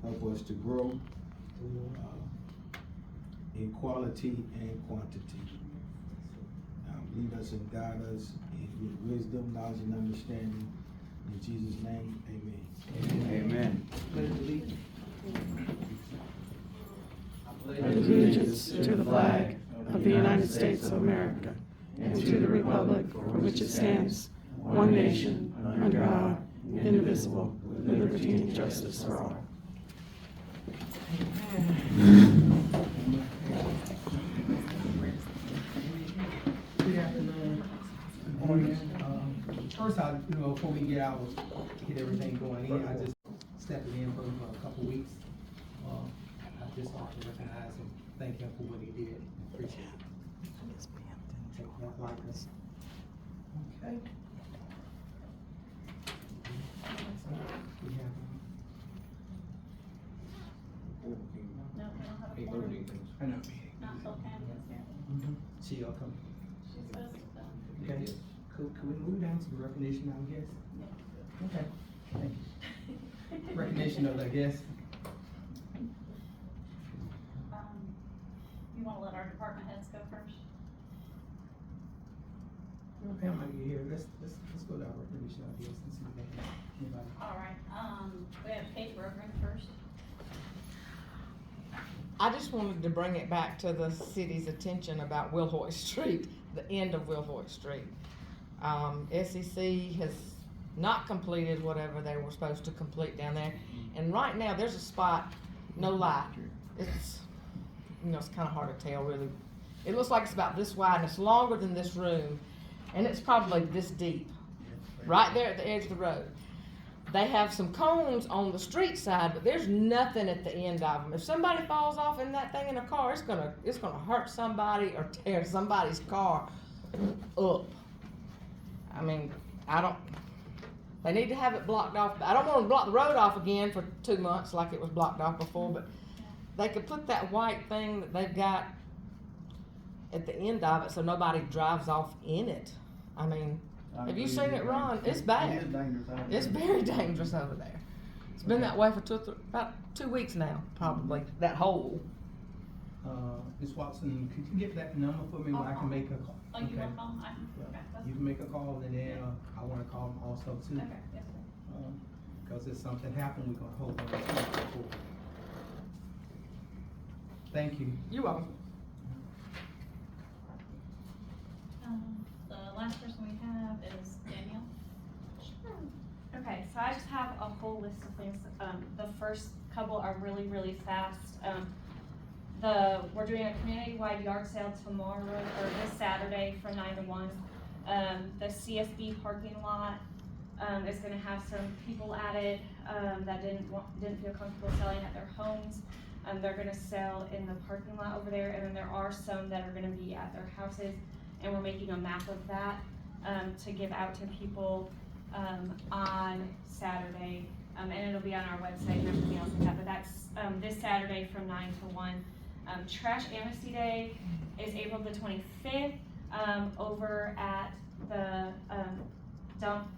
Help us to grow in quality and quantity. Lead us and guide us with wisdom, knowledge, and understanding. In Jesus' name, amen. Amen. Pledge allegiance to the flag of the United States of America and to the republic for which it stands, one nation, under God, indivisible, with liberty and justice for all. Good afternoon. First, before we get everything going in, I just stepped in for a couple weeks. I just want to recognize and thank him for what he did. Appreciate it. Take that like this. Okay. We have. No, we don't have a forum. I know. Not till Pam gets here. She'll come. She's supposed to come. Okay. Could we move down to the recognition of the guests? Okay. Thank you. Recognition of the guests. You wanna let our department heads go first? Well, Pam might be here. Let's go to our recognition of the guests and see if they have anybody. All right, we have Kate Berggren first. I just wanted to bring it back to the city's attention about Wilhoit Street, the end of Wilhoit Street. SEC has not completed whatever they were supposed to complete down there. And right now, there's a spot, no lie, it's kind of hard to tell really. It looks like it's about this wide and it's longer than this room. And it's probably this deep, right there at the edge of the road. They have some cones on the street side, but there's nothing at the end of them. If somebody falls off in that thing in a car, it's gonna hurt somebody or tear somebody's car up. I mean, they need to have it blocked off. I don't want to block the road off again for 2 months like it was blocked off before, but they could put that white thing that they've got at the end of it so nobody drives off in it. I mean, have you seen it run? It's bad. It is dangerous out there. It's very dangerous over there. It's been that way for about 2 weeks now, probably, that hole. Ms. Watson, could you get that number for me where I can make a call? Oh, you Okay. want to call? Okay, that's You can make a call and then I wanna call them also too. okay, yes, sir. Cause if something happened, we're gonna hold them responsible. Thank you. You're welcome. The last person we have is Danielle. Okay, so I just have a whole list of things. The first couple are really, really fast. We're doing a community-wide yard sale tomorrow, or this Saturday from 9 to 1. The CSB parking lot is gonna have some people at it that didn't feel comfortable selling at their homes. They're gonna sell in the parking lot over there, and then there are some that are gonna be at their houses, and we're making a map of that to give out to people on Saturday, and it'll be on our website and everything else like that, but that's this Saturday from 9 to 1. Trash Amnesty Day is April the 25th over at the dump.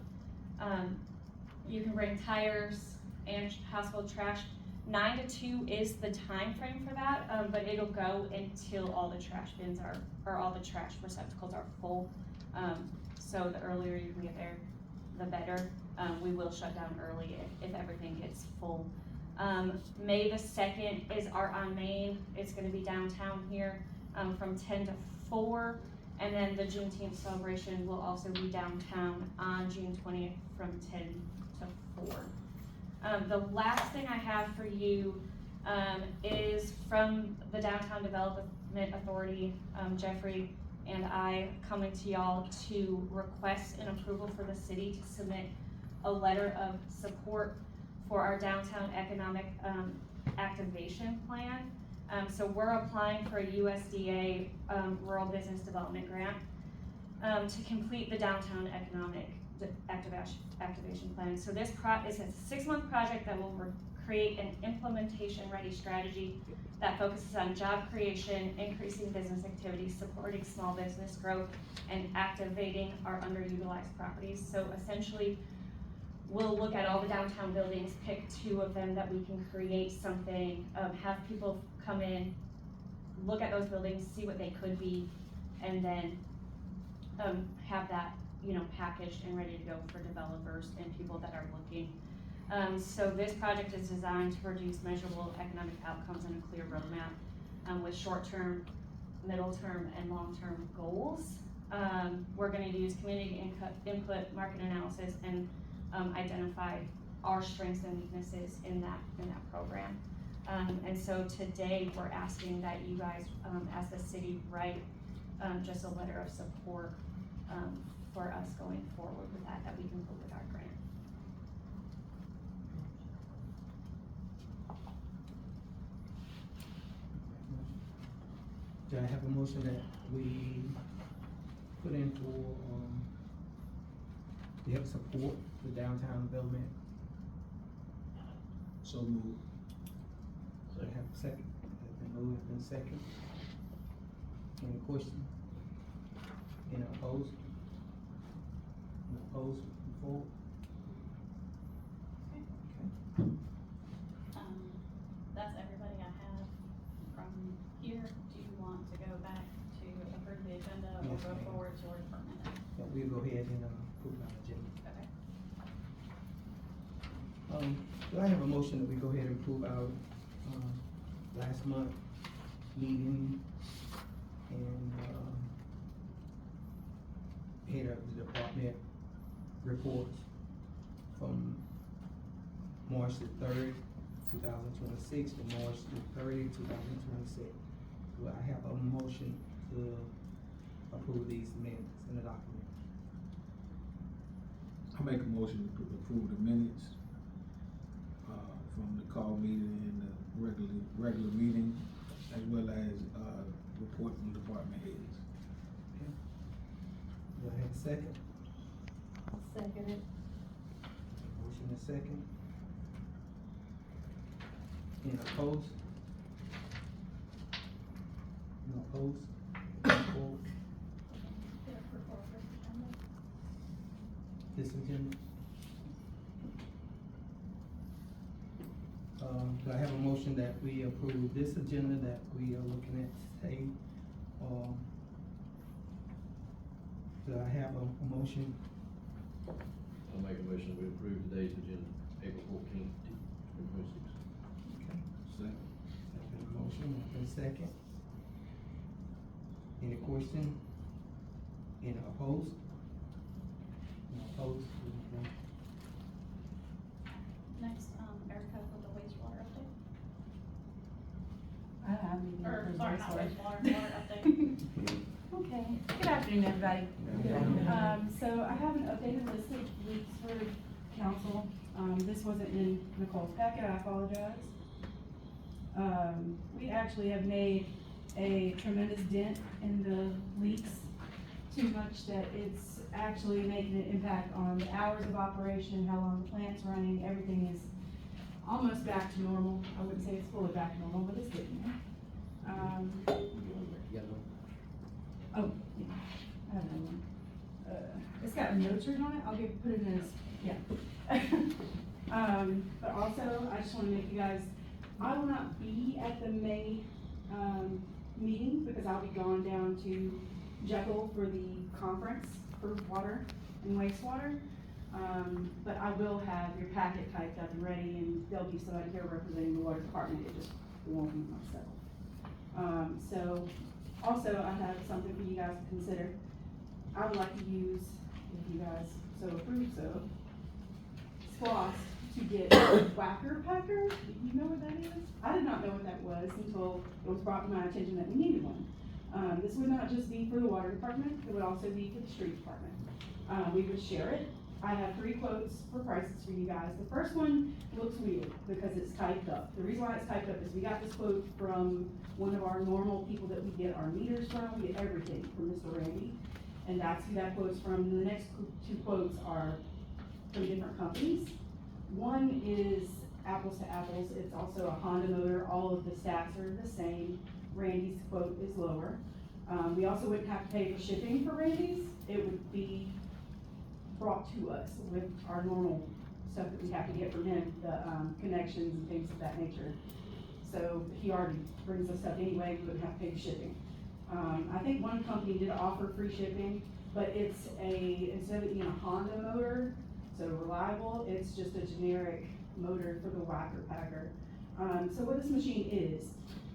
You can bring tires and household trash. 9 to 2 is the time frame for that, but it'll go until all the trash bins or all the trash receptacles are full. So the earlier you can get there, the better. We will shut down early if everything gets full. May the 2nd is Art on Main. It's gonna be downtown here from 10 to 4. And then the Juneteenth celebration will also be downtown on June 20th from 10 to 4. The last thing I have for you is from the Downtown Development Authority. Jeffrey and I coming to y'all to request an approval for the city to submit a letter of support for our downtown economic activation plan. So we're applying for a USDA Rural Business Development Grant to complete the downtown economic activation plan. So this is a 6-month project that will create an implementation-ready strategy that focuses on job creation, increasing business activity, supporting small business growth, and activating our underutilized properties. So essentially, we'll look at all the downtown buildings, pick 2 of them that we can create something, have people come in, look at those buildings, see what they could be, and then, have that, packaged and ready to go for developers and people that are looking. So this project is designed to produce measurable economic outcomes and a clear roadmap, with short-term, middle-term, and long-term goals. We're gonna use community input, market analysis, and identify our strengths and weaknesses in that program. And so today, we're asking that you guys, as the city, write just a letter of support for us going forward with that we can put with our grant. Do I have a motion that we put in for, to help support the downtown development? So moved. Do I have a second? Has been moved and second. Any question? Any opposed? Any opposed before? That's everybody I have from here. Do you want to go back to approve the agenda or Yes, go ma'am. forward to our department? Yeah, we'll go ahead and, approve our agenda. Okay. Do I have a motion that we go ahead and approve our, last month meeting and, head of the department reports from March the 3rd, 2026 to March the 30th, 2026. Do I have a motion to approve these minutes in the document? I make a motion to approve the minutes, from the call meeting and the regular meeting, as well as, report from department heads. Do I have a second? Second it. Motion is second. Any opposed? No opposed? Forward. This agenda? Do I have a motion that we approve this agenda that we are looking at today? Do I have a motion? I'll make a motion we approve today's agenda, April 14th, 2026. Okay. Second. Motion, and second. Any question? Any opposed? No opposed? Next, Erica with the wastewater update. I have anything Or, for sorry, this not one. wastewater, water update. Okay, good afternoon, everybody. So I have an updated list of leaks for council. This wasn't in Nicole's packet, I apologize. We actually have made a tremendous dent in the leaks, too much that it's actually making an impact on the hours of operation, how long the plant's running. Everything is almost back to normal. I wouldn't say it's fully back to normal, but it's getting there. Oh, yeah, I have another one. It's got notes written on it, I'll put it in as, yeah. But also, I just wanna make you guys, I will not be at the May, meeting, because I'll be gone down to Jekyll for the conference for water and wastewater. But I will have your packet typed up and ready, and there'll be somebody here representing the water department, it just won't be myself. So, also, I have something for you guys to consider. I would like to use, if you guys so approve so, SPOS to get a whacker packer. Do you know what that is? I did not know what that was until it was brought to my attention that we needed one. This would not just be for the water department, it would also be for the street department. We would share it. I have 3 quotes for prices for you guys. The first one looks weird because it's typed up. The reason why it's typed up is we got this quote from one of our normal people that we get our meters from. We get everything from Mr. Randy, and that's who that quote's from. And the next 2 quotes are from different companies. One is apples to apples. It's also a Honda motor. All of the stats are the same. Randy's quote is lower. We also wouldn't have to pay for shipping for Randy's. It would be brought to us with our normal stuff that we have to get from him, the, connections and things of that nature. So he already brings us stuff anyway, we wouldn't have to pay shipping. I think one company did offer free shipping, but it's instead of it being a Honda motor, so reliable, it's just a generic motor for the whacker packer. So what this machine is,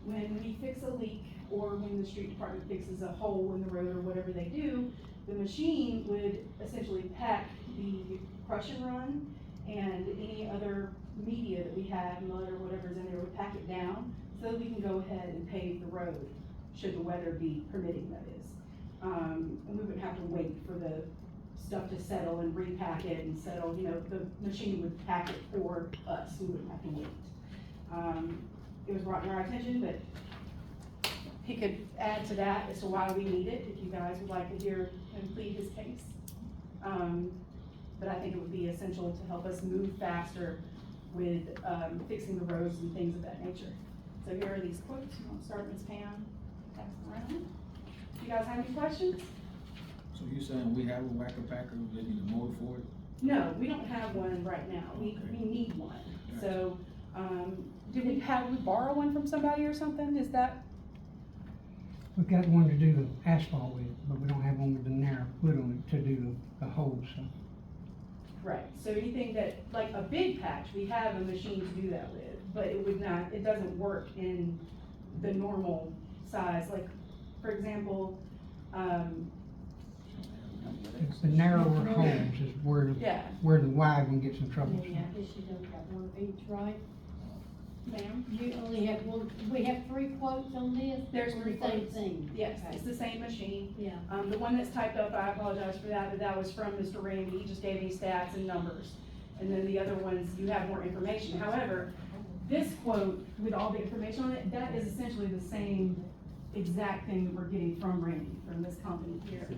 when we fix a leak or when the street department fixes a hole in the road or whatever they do, the machine would essentially pack the crush and run and any other media that we have, mud or whatever's in there, would pack it down so that we can go ahead and pave the road, should the weather be permitting, that is. And we wouldn't have to wait for the stuff to settle and repack it and settle, you know, the machine would pack it for us, we wouldn't have to wait. It was brought to our attention that he could add to that as to why we need it, if you guys would like to hear him plead his case. But I think it would be essential to help us move faster with, fixing the roads and things of that nature. So here are these quotes, I'm gonna start Ms. Pam, pass them around. You guys have any questions? So you saying we have a whacker packer, we need a motor for it? No, we don't have one right now, we need one. So, do we borrow one from somebody or something, is that? We've got one to do the asphalt with, but we don't have one with the narrow foot on it to do the holes, so. Right, so anything that, like a big patch, we have a machine to do that with, but it doesn't work in the normal size, like, for example, It's the narrower holes is where, yeah, where the wide one gets in trouble. Yeah, I guess you don't got one of each, right? ma'am, You only have one, we have 3 quotes on this? There's Or 3 the same quotes. thing? Yes, Okay. it's the same machine. Yeah. The one that's typed up, I apologize for that, but that was from Mr. Randy, he just gave me stats and numbers. And then the other ones, you have more information. However, this quote, with all the information on it, that is essentially the same exact thing that we're getting from Randy, from this company here. Okay.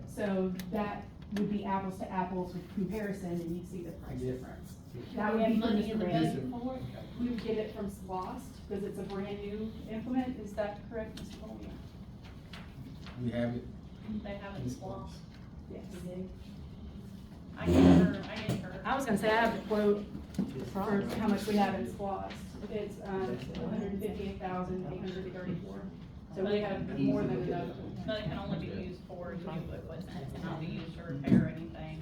So that would be apples to apples with comparison, and you'd see the price Yes. difference. Do That we would have be for money in Mr. the Randy. budget for it? We would get it from SLOST, because it's a brand new implement, is that correct, Mr. Bowman? We have it, They have it splossed. Yes. I gave her. I was gonna say, I have the quote for how much we have in SLOST. It's, 158,834. So we have more than enough. But it can only be used for new equipment, it cannot be used to repair anything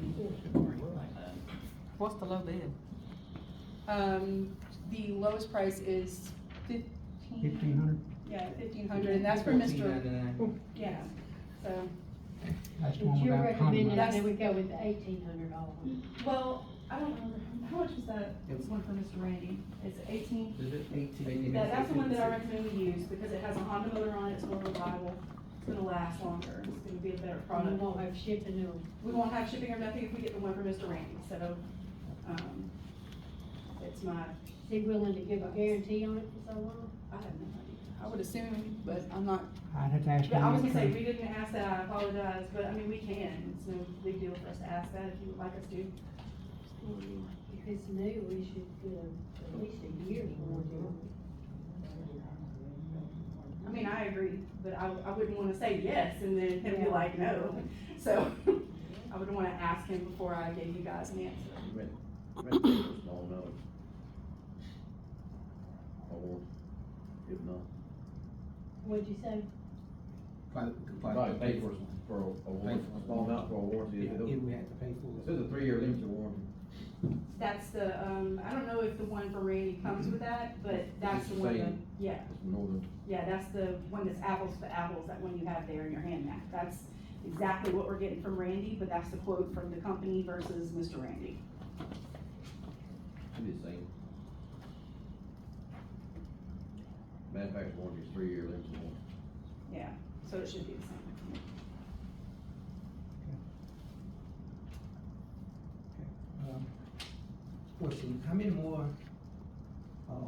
or anything like that. What's the low bid? The lowest price is 1,500? Yeah, 1,500, and that's for Mr. $14.99. Yeah, so, That's the But one you're without recommending condiment. that we go with the $1,800 well, I don't remember, how much was that? It was one for Mr. Randy. It's 18? Is it 18? That's the one that I recommend we use, because it has a Honda motor on it, it's more reliable, it's gonna last longer, it's gonna be a better and we product. won't have shipping or. We won't have shipping or nothing if we get the one for Mr. Randy, so, it's my, Is he willing to give a guarantee on it for so long? I have no idea. I would assume, but I'm not, I'd have to ask but I was him. gonna say, we didn't ask that, I apologize, but I mean, we can, it's no big deal for us to ask that if you would like us to. If it's new, we should get at least a year's warranty on it. I mean, I agree, but I wouldn't wanna say yes and then him be Yeah. like, no, so, I would wanna ask him before I gave you guys an answer. Rent a small amount. Or, if not, What'd you say? right, pay for a warranty, a small amount for a warranty. Yeah, It we had to pay for says a 3-year limited warranty. That's the, I don't know if the one for Randy comes with that, but that's the It's the one that, same. yeah, It's northern. yeah, that's the one that's apples to apples, that one you have there in your hand, Matt. That's exactly what we're getting from Randy, but that's the quote from the company versus Mr. Randy. Should be the same. Manufacturer's warranty is 3-year limited warranty. Yeah, so it should be the same. Question, how many more,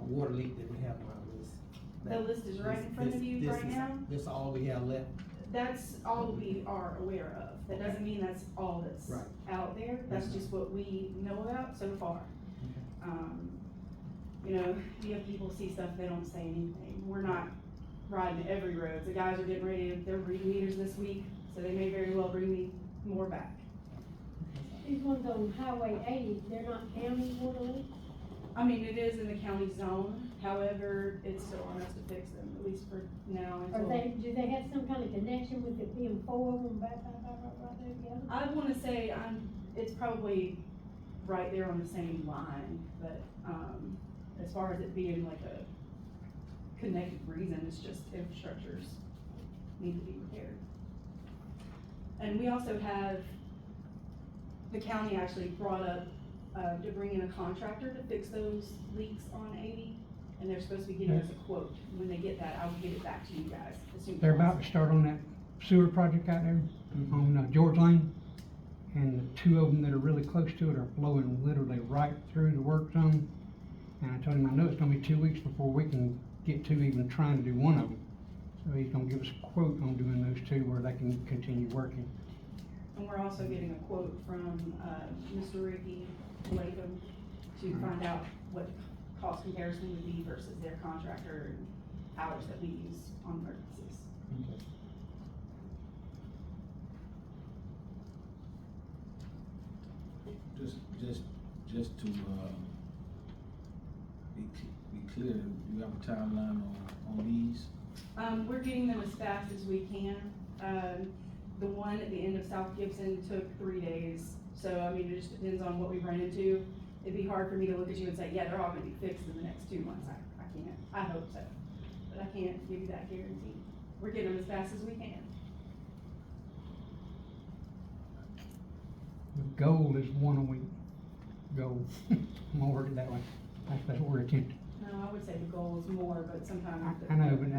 water leak that we have on our list? The list is right in front of you right now. This all we have left? That's all we are aware of. That doesn't mean that's all that's Right. out there. That's just what we know about so far. Okay. You know, you have people see stuff, they don't say anything. We're not riding every road. The guys are getting ready, they're reading meters this week, so they may very well bring me more back. these ones on Highway 80, they're not county water leaks? I mean, it is in the county zone, however, it's still on us to fix them, at least for now Are until. do they have some kind of connection with it being four of them back right there together? I wanna say it's probably right there on the same line, but, as far as it being like a connected reason, it's just infrastructures need to be repaired. And we also have, the county actually brought up, to bring in a contractor to fix those leaks on 80, and they're supposed to be getting us a quote. When they get that, I will get it back to you guys as soon as They're about to possible. start on that sewer project out there on George Lane. And the two of them that are really close to it are blowing literally right through the work zone. And I told him, I know it's gonna be 2 weeks before we can get to even trying to do one of them. So he's gonna give us a quote on doing those two where they can continue working. And we're also getting a quote from, Mr. Ricky Latham to find out what the cost comparison would be versus their contractor and hours that we use on emergencies. Just to, be clear, you have a timeline on these? We're getting them as fast as we can. The one at the end of South Gibson took 3 days, so I mean, it just depends on what we run into. It'd be hard for me to look at you and say, yeah, they're all gonna be fixed in the next 2 months. I can't, I hope so, but I can't give you that guarantee. We're getting them as fast as we can. The goal is one a week. Goal. I'm gonna work it that way. That's what we're attempting. No, I would say the goal is more, but sometimes. I know, but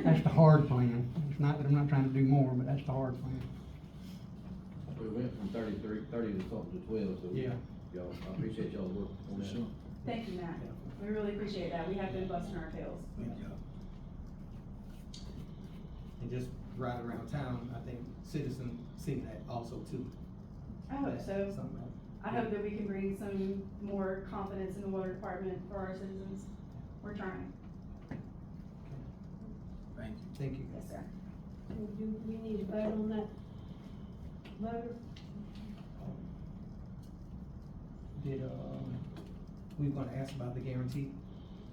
that's the hard plan. It's not that I'm not trying to do more, but that's the hard plan. We went from 30 to something to 12, so. Yeah. Y'all, I appreciate y'all's work on that. Sure. Thank you, Matt. We really appreciate that. We have been busting our tails. Thank you. And just ride around town, I think citizens see that also too. I hope so. Something else. I hope that we can bring some more confidence in the water department for our citizens. We're trying. Thank you. Thank you. Yes, sir. Do we need to vote on that motor? Did, we were gonna ask about the guarantee.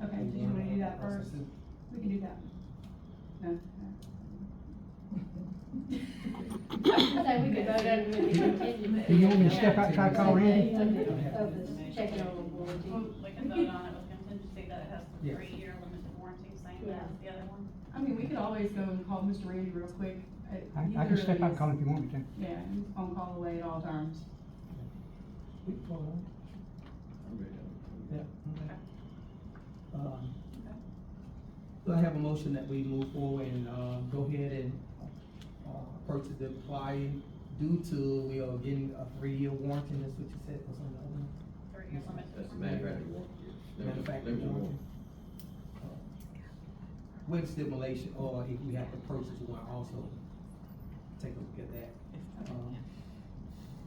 Okay, did you wanna do that first? We can do that. No? So we could vote on it when we continue. Do you want me to step out and try to call Randy? Of the checking on the warranty. We can vote on it with contingency that it has the Yeah. 3-year limited warranty, same Yeah. as the other one. I mean, we could always go and call Mr. Randy real quick. I can step out and call him if you want me to. Yeah, he's phone call away at all times. We can vote on I'm ready. it. Yeah. Okay. Do I have a motion that we move forward and, go ahead and, purchase the client due to we are getting a 3-year warranty, that's what you said, was on the other one? 3-year limited. That's the warranty. manufacturer warranty. Manufacturer warranty. With stipulation, or if we have to purchase one also, take a look at that.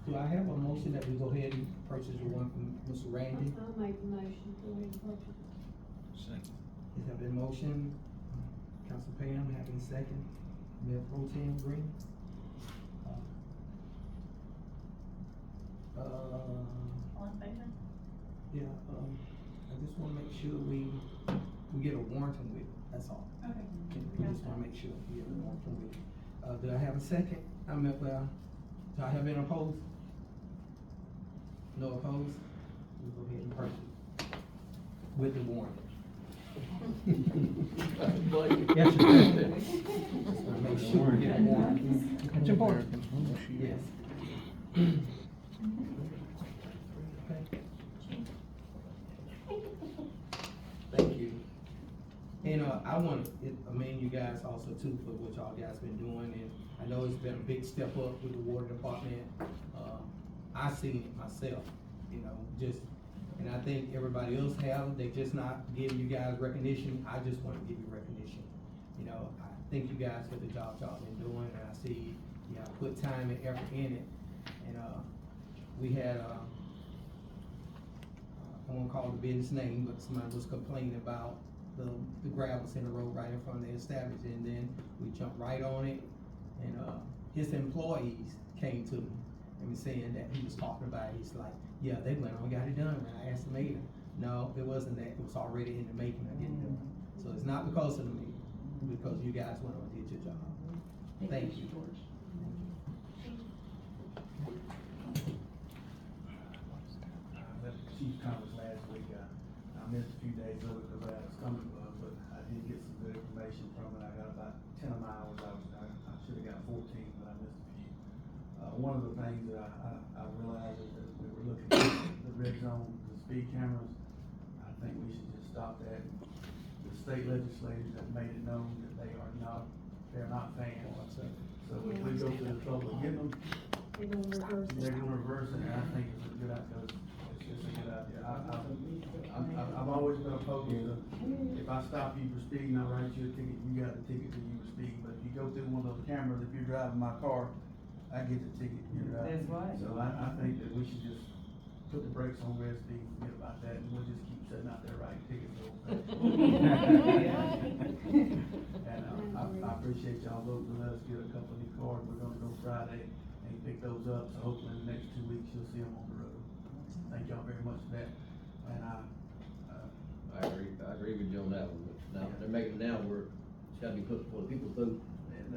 Do I have a motion that we go ahead and purchase the one from Mr. Randy? I'll make the motion for we purchase. Second. Is that been motion? Council Pam, having second. Mayor Pro Tem Green? All in favor? Yeah, I just wanna make sure we get a warranty with it, that's all. Okay. We just wanna make sure we get a warranty with it. Do I have a second? Do I have any opposed? No opposed? We'll go ahead and purchase with the warranty. Yes, sir. Just wanna make sure we get a warranty. That's important. Yes. Okay. Thank you. And, I want to commend you guys also too for what y'all guys been doing, and I know it's been a big step up with the water department. I seen it myself, you know, and I think everybody else have, they just not giving you guys recognition. I just want to give you recognition. You know, I thank you guys for the job y'all been doing, and I see y'all put time and effort in it. And, we had, I won't call the business name, but somebody was complaining about the gravels in the road right in front of the establishment, and then we jumped right on it. And, his employees came to me and was saying that he was talking about it, he's like, yeah, they went on and got it done, and I asked the mayor. No, it wasn't that, it was already in the making of getting done. So it's not because of the mayor, because you guys went on and did your job. Thank you. At the chief conference last week, I missed a few days of it because I had a stomach bug, but I did get some good information from it. I got about 10 of my hours. I should have got 14, but I missed a few. One of the things that I realized is that we were looking at the red zone, the speed cameras. I think we should just stop that. The state legislators have made it known that they're not fans. So if we go to the trouble of getting them, They're gonna reverse it. they're gonna reverse it, and I think it's a good idea. It's a good idea. I've always been opposed to, if I stop you for speeding, I write you a ticket, you got the ticket that you were speeding. But if you go through one of those cameras, if you're driving my car, I get the ticket, you're driving. That's right. So I think that we should just put the brakes on red speed, forget about that, and we'll just keep sitting out there writing tickets. And I appreciate y'all voting to let us get a couple of new cars. We're gonna go Friday and pick those up, so hopefully in the next 2 weeks you'll see them on the road. Thank y'all very much for that. And I agree with you on that one, but now, they're making it now where it's gotta be put before the people vote.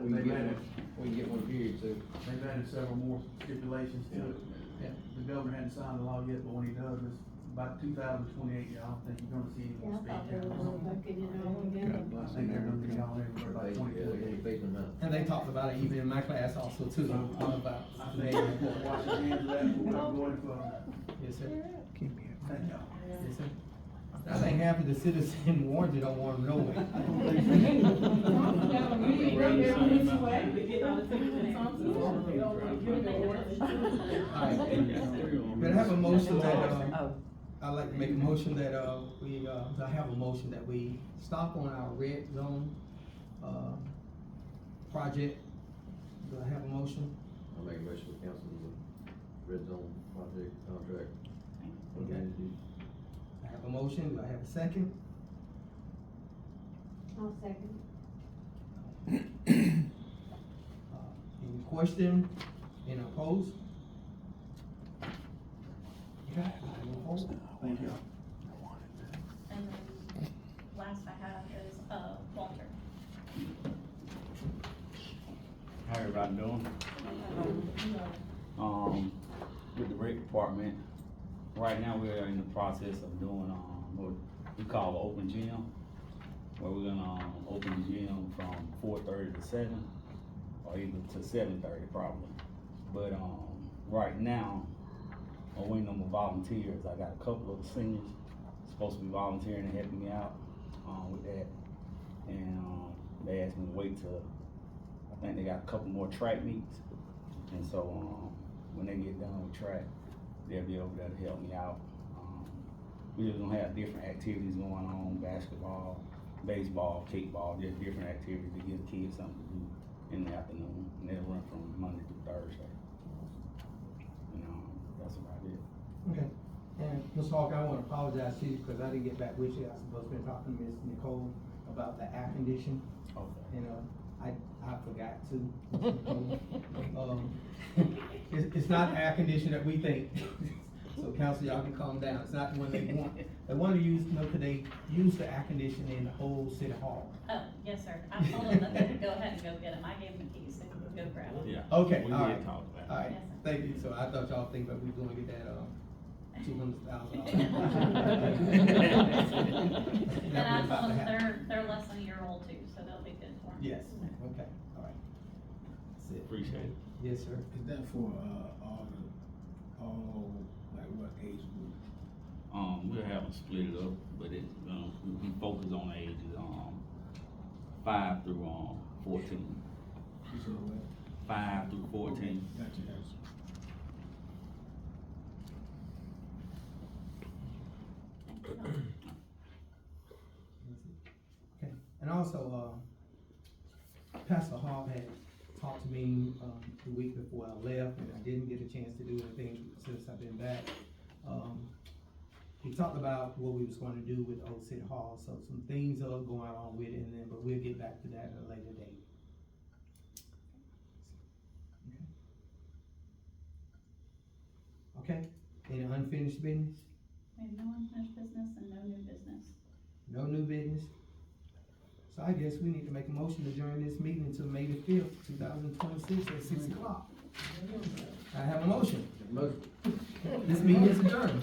We can get one period, so. they've added several more stipulations to it. Yeah. The governor hadn't signed the law yet, but when he does, it's about 2028, I don't think you're gonna see any Yeah, more I thought speed they were cameras. gonna look at it all together. I think they're gonna be on there for about Yeah, 2028. phasing them out. And they talked about it even in my class also too, about. I think we'll wash our hands of that, we're going for, Yes, sir. thank y'all. Yes, sir. I think half of the citizens in Warrenton don't want to know it. But I have a motion that, I'd like to make a motion that, I have a motion that we stop on our red zone, project. Do I have a motion? I'll make a motion to cancel the red zone project contract. Okay. I have a motion, do I have a second? I'll second. Any question, any opposed? Okay, I will hold. Thank you. And then last I have is, Walter. How everybody doing? With the rec department, right now we are in the process of doing, what we call an open gym, where we're gonna, open the gym from 4:30 to 7, or either to 7:30 probably. But, right now, I'm waiting on my volunteers. I got a couple of seniors supposed to be volunteering and helping me out, with that. And, they asked me to wait till, I think they got a couple more track meets. And so, when they get done with track, they'll be over there to help me out. We just gonna have different activities going on, basketball, baseball, kickball, just different activities to give the kids something to do in the afternoon. And they'll run from Monday through Thursday. That's about it. Okay, and Ms. Hawk, I wanna apologize to you, because I didn't get back with you, I was supposed to be talking to Ms. Nicole about the air condition. Okay. And, I forgot to. It's not air conditioning that we think, so council, y'all can calm down, it's not the one they want. They wanna use, could they use the air conditioning in the whole city hall? Oh, yes, sir. I told them that they could go ahead and go get them. I gave them the keys, so they could go grab them. Yeah. Okay, We all right. did talk about it. Alright, Yes, sir. thank you, so I thought y'all think that we was gonna get that, $200,000. And I told them they're less than a year old too, so they'll be good for them. Yes, okay, alright. That's it. Appreciate it. Yes, sir. Is that for, all, like what age group? We'll have them split it up, but it, we focus on ages, 5 through, 14. You said what? 5 through 14. Gotcha, gotcha. Okay, and also, Pastor Hall had talked to me, the week before I left, and I didn't get a chance to do anything since I've been back. He talked about what we was gonna do with Old City Hall, so some things are going on with it, and then, but we'll get back to that at a later date. Okay, any unfinished business? We have no unfinished business and no new business. No new business? So I guess we need to make a motion to adjourn this meeting until May the 5th, 2026 at 6 o'clock. I have a motion. Motion. This meeting is adjourned.